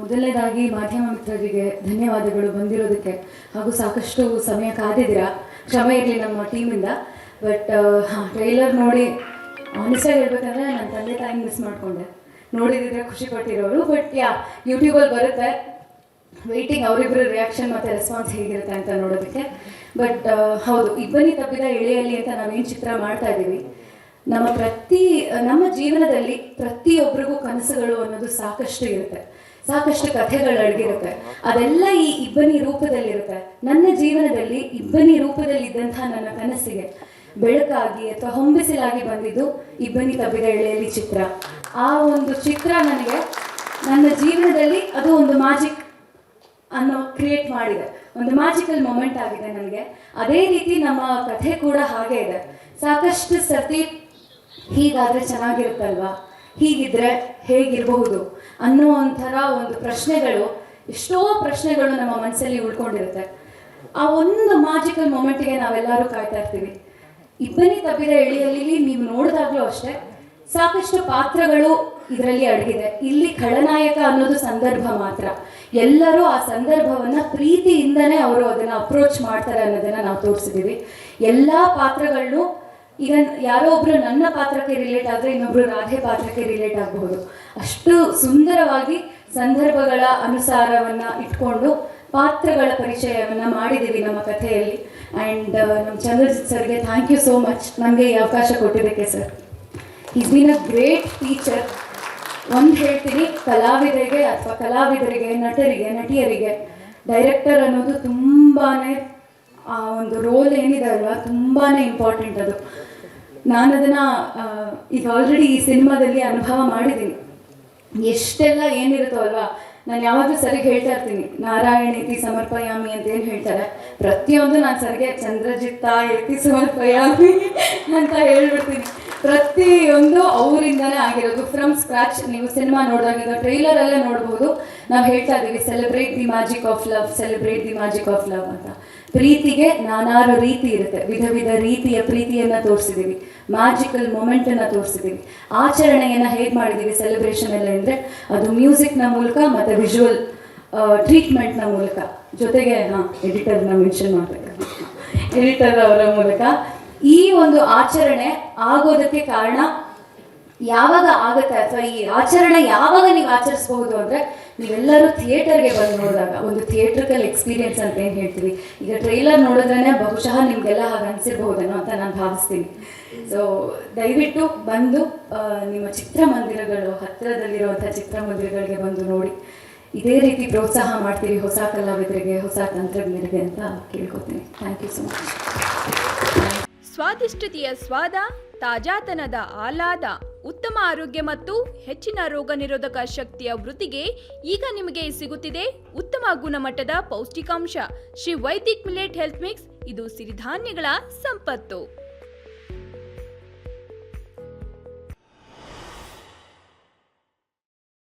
ಮೊದಲನೇದಾಗಿ ಮಾಧ್ಯಮ ಮಿತ್ರರಿಗೆ ಧನ್ಯವಾದಗಳು ಬಂದಿರೋದಕ್ಕೆ, ಹಾಗೂ ಸಾಕಷ್ಟು ಸಮಯ ಕಾದಿದ್ದೀರಾ, ಕ್ಷಮೆ ಇರಲಿ ನಮ್ಮ ಟೀಮಿಂದ. ಬಟ್ ಟ್ರೈಲರ್ ನೋಡಿ ಆನೆಸ್ಟಾಗಿ ಹೇಳ್ಬೇಕಂದ್ರೆ ನನ್ನ ತಂದೆ ತಾಯಿ ಮಿಸ್ ಮಾಡಿಕೊಂಡೆ. ನೋಡಿದ್ರೆ ಖುಷಿ ಪಟ್ಟಿರೋರು, ಬಟ್ ಯೂಟ್ಯೂಬಲ್ಲಿ ಬರುತ್ತೆ, ವೆಯ್ಟಿಂಗ್ ಅವರಿಬ್ಬರ ರಿಯಾಕ್ಷನ್ ಮತ್ತು ರೆಸ್ಪಾನ್ಸ್ ಹೇಗಿರುತ್ತೆ ಅಂತ ನೋಡೋದಕ್ಕೆ. ಬಟ್ ಹೌದು, ಇಬ್ಬನಿ ತಪ್ಪಿದ ಎಳೆಯಲ್ಲಿ ಅಂತ ನಾವೇನು ಚಿತ್ರ ಮಾಡ್ತಾ ಇದ್ದೀವಿ. ನಮ್ಮ ಜೀವನದಲ್ಲಿ ಪ್ರತಿಯೊಬ್ಬರಿಗೂ ಕನಸುಗಳು ಅನ್ನೋದು ಸಾಕಷ್ಟು ಇರುತ್ತೆ, ಸಾಕಷ್ಟು ಕಥೆಗಳು ಅಡಗಿರುತ್ತೆ. ಅದೆಲ್ಲ ಈ ಇಬ್ಬನಿ ರೂಪದಲ್ಲಿರುತ್ತೆ. ನನ್ನ ಜೀವನದಲ್ಲಿ ಇಬ್ಬನಿ ರೂಪದಲ್ಲಿದ್ದಂಥ ನನ್ನ ಕನಸಿಗೆ ಬೆಳಕಾಗಿ ಅಥವಾ ಹೊಂಬಿಸಲಾಗಿ ಬಂದಿದ್ದು ಇಬ್ಬನಿ ತಬ್ಬಿದ ಎಳೆಯಲ್ಲಿ ಚಿತ್ರ. ಆ ಒಂದು ಚಿತ್ರ ನನಗೆ ನನ್ನ ಜೀವನದಲ್ಲಿ ಅದು ಒಂದು ಮ್ಯಾಜಿಕ್ ಅನ್ನೋ ಕ್ರಿಯೇಟ್ ಮಾಡಿದೆ, ಒಂದು ಮ್ಯಾಜಿಕಲ್ ಮೊಮೆಂಟ್ ಆಗಿದೆ ನನಗೆ. ಅದೇ ರೀತಿ ನಮ್ಮ ಕಥೆ ಕೂಡ ಹಾಗೆ ಇದೆ. ಸಾಕಷ್ಟು ಸರ್ತಿ ಹೀಗಾದರೆ ಚೆನ್ನಾಗಿರುತ್ತಲ್ವಾ, ಹೀಗಿದ್ರೆ ಹೇಗಿರಬಹುದು ಅನ್ನೋ ಒಂಥರ ಒಂದು ಪ್ರಶ್ನೆಗಳು, ಎಷ್ಟೋ ಪ್ರಶ್ನೆಗಳು ನಮ್ಮ ಮನಸ್ಸಲ್ಲಿ ಉಳ್ಕೊಂಡಿರುತ್ತೆ. ಆ ಒಂದು ಮ್ಯಾಜಿಕಲ್ ಮೊಮೆಂಟಿಗೆ ನಾವೆಲ್ಲರೂ ಕಾಯ್ತಾ ಇರ್ತೀವಿ. ಇಬ್ಬನಿ ತಪ್ಪಿದ ಎಳೆಯಲ್ಲಿ ನೀವು ನೋಡಿದಾಗಲೂ ಅಷ್ಟೇ ಸಾಕಷ್ಟು ಪಾತ್ರಗಳು ಇದರಲ್ಲಿ ಅಡಗಿದೆ. ಇಲ್ಲಿ ಖಳನಾಯಕ ಅನ್ನೋದು ಸಂದರ್ಭ ಮಾತ್ರ. ಎಲ್ಲರೂ ಆ ಸಂದರ್ಭವನ್ನು ಪ್ರೀತಿಯಿಂದನೇ ಅವರು ಅದನ್ನು ಅಪ್ರೋಚ್ ಮಾಡ್ತಾರೆ ಅನ್ನೋದನ್ನು ನಾವು ತೋರಿಸಿದ್ದೀವಿ. ಎಲ್ಲ ಪಾತ್ರಗಳನ್ನು, ಈಗ ಯಾರೋ ಒಬ್ರು ನನ್ನ ಪಾತ್ರಕ್ಕೆ ರಿಲೇಟ್ ಆದರೆ ಇನ್ನೊಬ್ರು ರಾಧೆ ಪಾತ್ರಕ್ಕೆ ರಿಲೇಟ್ ಆಗಬಹುದು. ಅಷ್ಟು ಸುಂದರವಾಗಿ ಸಂದರ್ಭಗಳ ಅನುಸಾರವನ್ನು ಇಟ್ಕೊಂಡು ಪಾತ್ರಗಳ ಪರಿಚಯವನ್ನು ಮಾಡಿದ್ದೀವಿ ನಮ್ಮ ಕಥೆಯಲ್ಲಿ. ಆ್ಯಂಡ್ ನಮ್ಮ ಚಂದ್ರಜಿತ್ ಸರ್ಗೆ ಥ್ಯಾಂಕ್ ಯು ಸೋ ಮಚ್, ನಮಗೆ ಈ ಅವಕಾಶ ಕೊಟ್ಟಿದ್ದಕ್ಕೆ sir. Is been a great teacher. ಒಂದು ಹೇಳ್ತೀನಿ, ಕಲಾವಿದರಿಗೆ, ನಟರಿಗೆ, ನಟಿಯರಿಗೆ ಡೈರೆಕ್ಟರ್ ಅನ್ನೋದು ತುಂಬಾ ಆ ಒಂದು ರೋಲ್ ಏನಿದೆ ಅಲ್ವಾ, ತುಂಬಾ ಇಂಪಾರ್ಟೆಂಟ್ ಅದು. ನಾನು ಅದನ್ನು ಈಗ ಆಲ್ರೆಡಿ ಈ ಸಿನಿಮಾದಲ್ಲಿ ಅನುಭವ ಮಾಡಿದ್ದೀನಿ. ಎಷ್ಟೆಲ್ಲ ಏನಿರುತ್ತೋ ಅಲ್ವಾ, ನಾನು ಯಾವಾಗಲೂ ಸರಿಗೆ ಹೇಳ್ತಾ ಇರ್ತೀನಿ, ನಾರಾಯಣೇತಿ ಸಮರ್ಪಯಾಮಿ ಅಂತ ಏನು ಹೇಳ್ತಾರೆ, ಪ್ರತಿಯೊಂದು ನಾನು ಸರಿಗೆ ಚಂದ್ರಜಿತ್ತ ಏತಿ ಸಮರ್ಪಯಾಮಿ ಅಂತ ಹೇಳ್ಬಿಡ್ತೀನಿ. ಪ್ರತಿಯೊಂದು ಅವರಿಂದನೇ ಆಗಿರೋದು, ಫ್ರಮ್ ಸ್ಕ್ರಾಚ್. ನೀವು ಸಿನಿಮಾ ನೋಡಿದಾಗ, ಈಗ ಟ್ರೈಲರಲ್ಲೇ ನೋಡ್ಬೋದು, ನಾವು ಹೇಳ್ತಾ ಇದ್ದೀವಿ celebrate the magic of love, celebrate the magic of love ಅಂತ. ಪ್ರೀತಿಗೆ ನಾನಾರು ರೀತಿ ಇರುತ್ತೆ, ವಿಧ ವಿಧ ರೀತಿಯ ಪ್ರೀತಿಯನ್ನು ತೋರಿಸಿದ್ದೀವಿ, ಮ್ಯಾಜಿಕಲ್ ಮೊಮೆಂಟನ್ನು ತೋರಿಸಿದ್ದೀವಿ. ಆಚರಣೆಯನ್ನು ಹೇಗೆ ಮಾಡಿದ್ದೀವಿ ಸೆಲೆಬ್ರೇಷನ್ ಎಲ್ಲ ಅಂದರೆ, ಅದು ಮ್ಯೂಸಿಕ್ನ ಮೂಲಕ ಮತ್ತು ವಿಜುವಲ್ ಟ್ರೀಟ್ಮೆಂಟ್ನ ಮೂಲಕ, ಜೊತೆಗೆ ಎಡಿಟರ್ನ ಮೆನ್ಷನ್ ಮಾಡಬೇಕು, ಎಡಿಟರ್ ಅವರ ಮೂಲಕ ಈ ಒಂದು ಆಚರಣೆ ಆಗೋದಕ್ಕೆ ಕಾರಣ ಯಾವಾಗ ಆಗುತ್ತೆ, ಅಥವಾ ಈ ಆಚರಣೆ ಯಾವಾಗ ನೀವು ಆಚರಿಸಬಹುದು ಅಂದರೆ, ನೀವೆಲ್ಲರೂ ಥಿಯೇಟರ್ಗೆ ಬಂದು ನೋಡಿದಾಗ, ಒಂದು ಥಿಯೇಟ್ರಿಕಲ್ ಎಕ್ಸ್ಪೀರಿಯನ್ಸ್ ಅಂತ ಏನು ಹೇಳ್ತೀವಿ. ಈಗ ಟ್ರೈಲರ್ ನೋಡಿದ್ರೇ ಬಹುಶಃ ನಿಮಗೆಲ್ಲ ಹಾಗೆ ಅನಿಸಿರ್ಬಹುದೇನೋ ಅಂತ ನಾನು ಭಾವಿಸ್ತೀನಿ. ಸೊ ದಯವಿಟ್ಟು ಬಂದು ನಿಮ್ಮ ಚಿತ್ರಮಂದಿರಗಳು, ಹತ್ತಿರದಲ್ಲಿರುವಂಥ ಚಿತ್ರಮಂದಿರಗಳಿಗೆ ಬಂದು ನೋಡಿ. ಇದೇ ರೀತಿ ಪ್ರೋತ್ಸಾಹ ಮಾಡ್ತೀವಿ ಹೊಸ ಕಲಾವಿದರಿಗೆ, ಹೊಸ ತಂತ್ರಜ್ಞರಿಗೆ ಅಂತ ಕೇಳ್ಕೊತೀನಿ. Thank you so much. ಸ್ವಾದಿಷ್ಟತೆಯ ಸ್ವಾದ, ತಾಜಾತನದ ಆಹ್ಲಾದ, ಉತ್ತಮ ಆರೋಗ್ಯ ಮತ್ತು ಹೆಚ್ಚಿನ ರೋಗ ನಿರೋಧಕ ಶಕ್ತಿಯ ವೃದ್ಧಿಗೆ ಈಗ ನಿಮಗೆ ಸಿಗುತ್ತಿದೆ ಉತ್ತಮ ಗುಣಮಟ್ಟದ ಪೌಷ್ಟಿಕಾಂಶ. Shri Vaidik millet health mix, ಇದು ಸಿರಿಧಾನ್ಯಗಳ ಸಂಪತ್ತು.